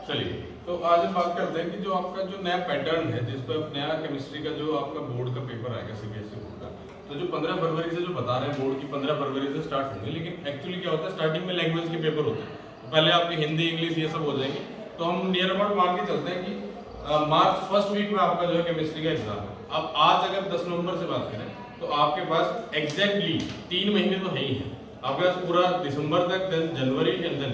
चलिए, तो आज हम बात करते हैं कि जो आपका जो नया पैटर्न है, जिस पर नया केमिस्ट्री का जो आपका बोर्ड का पेपर आएगा सीबीएसई बोर्ड का, तो जो 15 फरवरी से जो बता रहे हैं बोर्ड की 15 फरवरी से स्टार्ट होंगे, लेकिन एक्चुअली क्या होता है स्टार्टिंग में लैंग्वेज के पेपर होते हैं। तो पहले आपके हिंदी इंग्लिश ये सब हो जाएंगे, तो हम नियर अबाउट मान के चलते हैं कि मार्च फर्स्ट वीक में आपका जो है केमिस्ट्री का एग्जाम है। अब आज अगर 10 नवंबर से बात करें तो आपके पास एग्जैक्टली 3 महीने तो है ही है आपके पास, पूरा दिसंबर तक, देन जनवरी एंड देन,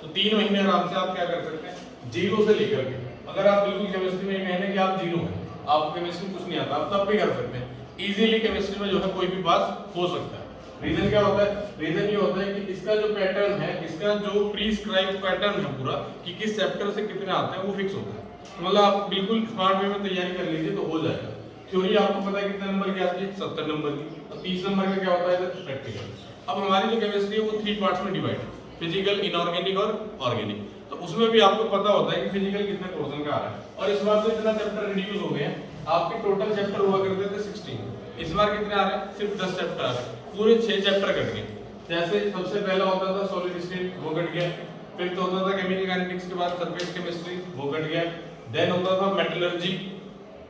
तो 3 महीने आराम से आप क्या कर सकते हैं जीरो से लेकर के। अगर आप बिल्कुल केमिस्ट्री में कहने कि आप जीरो हैं, आपको केमिस्ट्री कुछ नहीं आता, आप तब भी कर सकते हैं इजीली। केमिस्ट्री में जो है कोई भी पास हो सकता है। रीजन क्या होता है? रीजन ये होता है कि इसका जो पैटर्न है, इसका जो प्रीस्क्राइब पैटर्न है पूरा, कि किस चैप्टर से कितने आते हैं वो फिक्स होता है। तो मतलब आप बिल्कुल स्मार्ट वे में तैयारी कर लीजिए तो हो जाएगा। थ्योरी आपको पता है कितने नंबर की आती है? 70 नंबर की। और 30 नंबर का क्या होता है प्रैक्टिकल। अब हमारी जो केमिस्ट्री है वो 3 पार्ट्स में डिवाइड है, फिजिकल, इनऑर्गेनिक और ऑर्गेनिक। तो उसमें भी आपको पता होता है कि फिजिकल कितने पोर्शन का आ रहा है। और इस बार तो इतना चैप्टर रिड्यूस हो गए हैं, आपके टोटल चैप्टर हुआ करते थे 16, इस बार कितने आ रहे हैं? सिर्फ 10 चैप्टर आ रहे हैं, पूरे 6 चैप्टर कट गए। जैसे सबसे पहला होता था सॉलिड स्टेट, वो कट गया। फिर होता था केमिकल काइनेटिक्स के बाद सरफेस केमिस्ट्री, वो कट गया। देन होता था मेटलर्जी,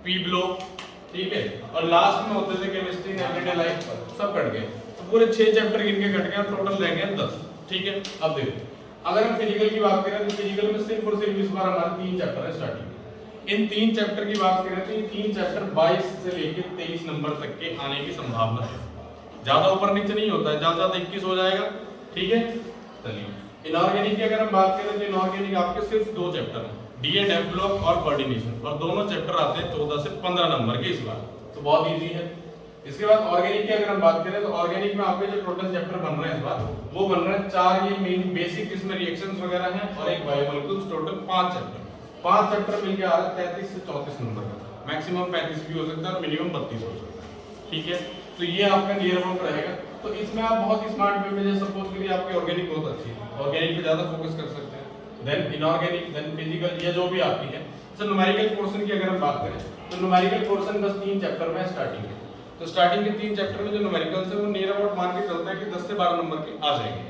पी ब्लॉक, ठीक है। और लास्ट में होते थे केमिस्ट्री इन एवरीडे लाइफ, सब कट गए। तो पूरे 6 चैप्टर गिनके कट गए, टोटल रह गए 10, ठीक है। अब देखो, अगर हम फिजिकल की बात करें तो फिजिकल में सिर्फ और सिर्फ इस बार हमारे 3 चैप्टर है स्टार्टिंग। इन 3 चैप्टर की बात करें तो ये 3 चैप्टर 22 से लेकर 23 नंबर तक के आने की संभावना है। ज्यादा ऊपर नीचे नहीं होता है, ज्यादा 21 हो जाएगा, ठीक है। चलिए, इनऑर्गेनिक की अगर हम बात करें तो इनऑर्गेनिक आपके सिर्फ 2 चैप्टर हैं, डीएन डेवलप और कोऑर्डिनेशन, और दोनों चैप्टर आते हैं 14 से 15 नंबर के इस बार, तो बहुत इजी है। इसके बाद ऑर्गेनिक की अगर हम बात करें तो ऑर्गेनिक में आपके जो टोटल चैप्टर बन रहे हैं इस बार, वो बन रहे हैं 4 ये मेन बेसिक, इसमें रिएक्शंस वगैरह हैं, और एक बायोमोलिक्यूल्स, टोटल 5 चैप्टर। 5 चैप्टर मिलके आ रहा है 33 से 34 नंबर का, मैक्सिमम 35 भी हो सकता है और मिनिमम 32 हो सकता है, ठीक है। तो ये आपका नियर अबाउट रहेगा। तो इसमें आप बहुत ही स्मार्ट वे में, जैसे सपोज करिए आपकी ऑर्गेनिक बहुत अच्छी है, ऑर्गेनिक पे ज्यादा फोकस कर सकते हैं, देन इनऑर्गेनिक, देन फिजिकल, ये जो भी आपकी है। सर न्यूमेरिकल पोर्शन की अगर हम बात करें तो न्यूमेरिकल पोर्शन बस 3 चैप्टर में स्टार्टिंग है। तो स्टार्टिंग के 3 चैप्टर में जो न्यूमेरिकल्स है वो नियर अबाउट मान के चलता है कि 10 से 12 नंबर के आ जाएंगे।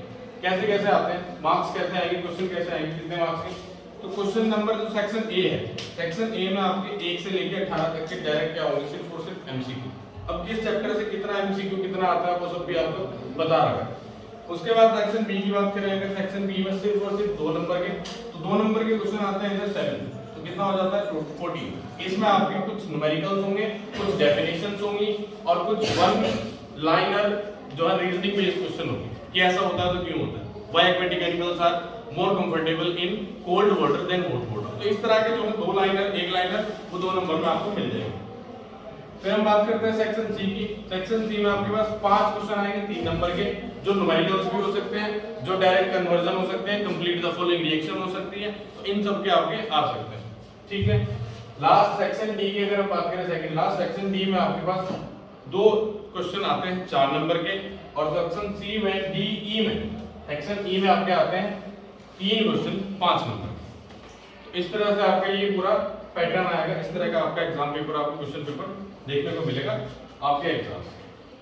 कैसे कैसे आते हैं, मार्क्स कैसे आएंगे, क्वेश्चन कैसे आएंगे, कितने मार्क्स के? तो क्वेश्चन नंबर जो सेक्शन ए है, सेक्शन ए में आपके 1 से लेकर 18 तक के डायरेक्ट क्या होंगे, सिर्फ और सिर्फ एमसीक्यू। अब किस चैप्टर से कितना एमसीक्यू कितना आता है वो सब भी आपको बता रहा है। उसके बाद सेक्शन बी की बात करें, अगर सेक्शन बी में सिर्फ और सिर्फ 2 नंबर के, तो 2 नंबर के क्वेश्चन आते हैं इधर 7, तो कितना हो जाता है 14। इसमें आपके कुछ न्यूमेरिकल्स होंगे, कुछ डेफिनेशंस होंगी, और कुछ 1 लाइनर जो है रीजनिंग बेस्ड क्वेश्चन होंगे कि ऐसा होता है तो क्यों होता है, why aquatic animals are more comfortable in cold water than hot water. तो इस तरह के जो है 2 लाइनर 1 लाइनर वो 2 नंबर में आपको मिल जाएंगे। फिर हम बात करते हैं सेक्शन सी की। सेक्शन सी में आपके पास 5 क्वेश्चन आएंगे 3 नंबर के, जो न्यूमेरिकल्स भी हो सकते हैं, जो डायरेक्ट कन्वर्जन हो सकते हैं, कंप्लीट द फॉलोइंग रिएक्शन हो सकती है, तो इन सब के आपके आ सकते हैं, ठीक है। लास्ट सेक्शन डी की अगर हम बात करें, सेकंड लास्ट सेक्शन डी में आपके पास 2 क्वेश्चन आते हैं 4 नंबर के, और सेक्शन सी में डी ई में, सेक्शन ई में आपके आते हैं 3 क्वेश्चन 5 नंबर। तो इस तरह से आपका ये पूरा पैटर्न आएगा। इस तरह का आपका एग्जाम पेपर, आपको क्वेश्चन पेपर देखने को मिलेगा आपके एग्जाम।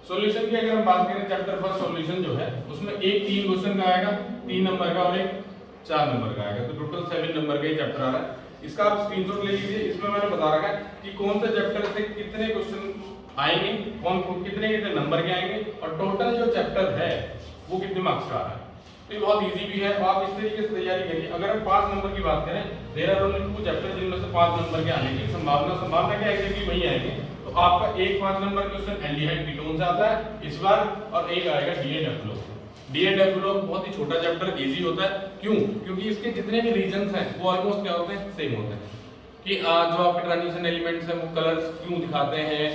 सॉल्यूशन की अगर हम बात करें, चैप्टर फर्स्ट सॉल्यूशन जो है उसमें एक 3 क्वेश्चन का आएगा 3 नंबर का, और एक 4 नंबर का आएगा, तो टोटल 7 नंबर का ये चैप्टर आ रहा है। इसका आप स्क्रीनशॉट ले लीजिए। इसमें मैंने बता रखा है कि कौन से चैप्टर से कितने क्वेश्चन आएंगे, कौन कितने कितने नंबर के आएंगे, और टोटल जो चैप्टर है वो कितने मार्क्स का आ रहा है। तो ये बहुत इजी भी है, आप इस तरीके से तैयारी करिए। अगर हम 5 नंबर की बात करें, देयर आर ओनली 2 चैप्टर जिनमें से 5 नंबर के आने की संभावना क्या है कि वही आएंगे। तो आपका एक 5 नंबर क्वेश्चन एल्डिहाइड कीटोन से आता है इस बार, और एक आएगा डीएनएफएलओ। डीएनएफएलओ बहुत ही छोटा चैप्टर, इजी होता है। क्यों? क्योंकि इसके जितने भी रीजंस हैं वो ऑलमोस्ट क्या होते हैं, सेम होते हैं। कि जो आपके ट्रांजिशन एलिमेंट्स हैं वो कलर्स क्यों दिखाते हैं,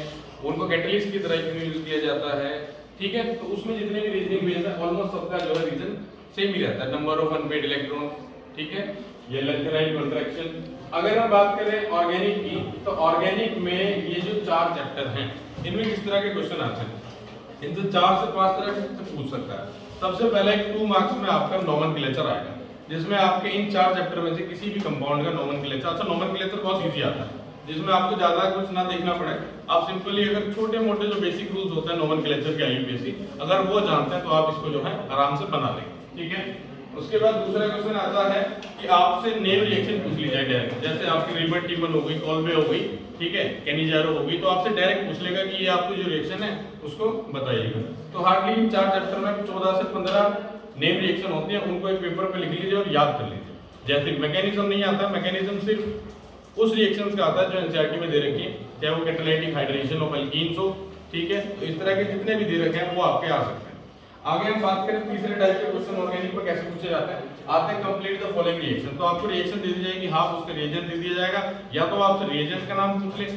उनको कैटलिस्ट की तरह क्यों यूज किया जाता है, ठीक है। तो उसमें जितने भी रीजनिंग बेस है ऑलमोस्ट सबका जो है रीजन सेम ही रहता है, नंबर ऑफ अनपेड इलेक्ट्रॉन, ठीक है, ये लेक्चराइल कंट्रैक्शन। अगर हम बात करें ऑर्गेनिक की, तो ऑर्गेनिक में ये जो 4 चैप्टर हैं इनमें किस तरह के क्वेश्चन आते हैं, इनसे 4 से 5 तरह से पूछ सकता है। सबसे पहले 2 मार्क्स में आपका नोमेनक्लेचर आएगा, जिसमें आपके इन 4 चैप्टर में से किसी भी कंपाउंड का नोमेनक्लेचर, अच्छा नोमेनक्लेचर बहुत इजी आता है, जिसमें आपको ज्यादा कुछ ना देखना पड़े। आप सिंपली अगर छोटे मोटे जो बेसिक रूल्स होते हैं नोमेनक्लेचर के आईयूपीएसी, अगर वो जानते हैं तो आप इसको जो है आराम से बना लेंगे, ठीक है। उसके बाद दूसरा क्वेश्चन आता है कि आपसे नेम रिएक्शन पूछ ली जाए डायरेक्ट, जैसे आपकी रिबन टीमन हो गई, कॉल्बे हो गई, ठीक है, कैनिजारो हो गई, तो आपसे डायरेक्ट पूछ लेगा कि ये आपको जो रिएक्शन है उसको बताइएगा। तो हार्डली इन 4 चैप्टर में 14 से 15 नेम रिएक्शन होती है, उनको एक पेपर पे लिख लीजिए और याद कर लीजिए। जैसे मैकेनिज्म नहीं आता, मैकेनिज्म सिर्फ उस रिएक्शंस का आता है जो एनसीईआरटी में दे रखी है, चाहे वो कैटालाइटिक हाइड्रेशन ऑफ एल्कीन्स हो, ठीक है, तो इस तरह के जितने भी दे रखे हैं वो आपके आ सकते हैं। आगे हम बात करें तीसरे टाइप के क्वेश्चन ऑर्गेनिक पर कैसे पूछे जाते हैं। आते हैं कंप्लीट द फॉलोइंग रिएक्शन, तो आपको रिएक्शन दे दी जाएगी, हाफ उसका रिएजेंट दे दिया जाएगा, या तो आपसे रिएजेंट का नाम पूछ ले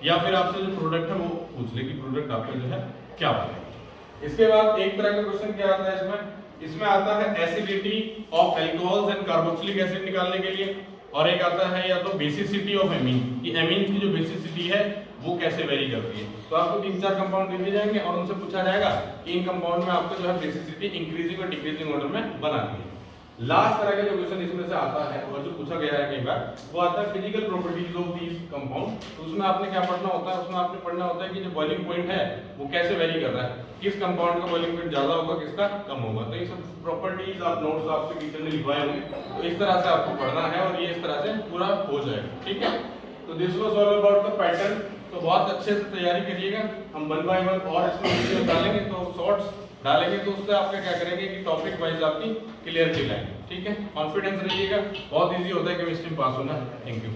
या फिर आपसे जो प्रोडक्ट है वो पूछ ले कि प्रोडक्ट आपका जो है क्या बनेगा। इसके बाद एक तरह का क्वेश्चन क्या आता है इसमें आता है acidity of alcohols and carboxylic acid निकालने के लिए, और एक आता है या तो बेसिसिटी ऑफ एमीन, कि एमीन की जो बेसिसिटी है वो कैसे वेरी करती है। तो आपको 3-4 कंपाउंड दे दिए जाएंगे और उनसे पूछा जाएगा कि इन कंपाउंड में आपको जो है बेसिसिटी इंक्रीजिंग और डिक्रीजिंग ऑर्डर में बनानी है। लास्ट तरह का जो क्वेश्चन इसमें से आता है और जो पूछा गया है कई बार, वो आता है physical properties of these compound. तो उसमें आपने क्या पढ़ना होता है, उसमें आपने पढ़ना होता है कि जो बॉइलिंग पॉइंट है वो कैसे वेरी कर रहा है, किस कंपाउंड का बॉइलिंग पॉइंट ज्यादा होगा, किसका कम होगा। तो ये सब प्रॉपर्टीज आप नोट्स आपसे टीचर ने लिखवाए होंगे, तो इस तरह से आपको पढ़ना है और ये इस तरह से पूरा हो जाएगा, ठीक है। तो this was all about the pattern. तो बहुत अच्छे से तैयारी करिएगा, हम 1 बाय 1 और इसमें वीडियो डालेंगे, तो शॉर्ट्स डालेंगे, तो उससे आपका क्या करेंगे कि टॉपिक वाइज आपकी क्लियरिटी लाएंगे, ठीक है। कॉन्फिडेंस रहिएगा, बहुत इजी होता है केमिस्ट्री में पास होना। Thank you.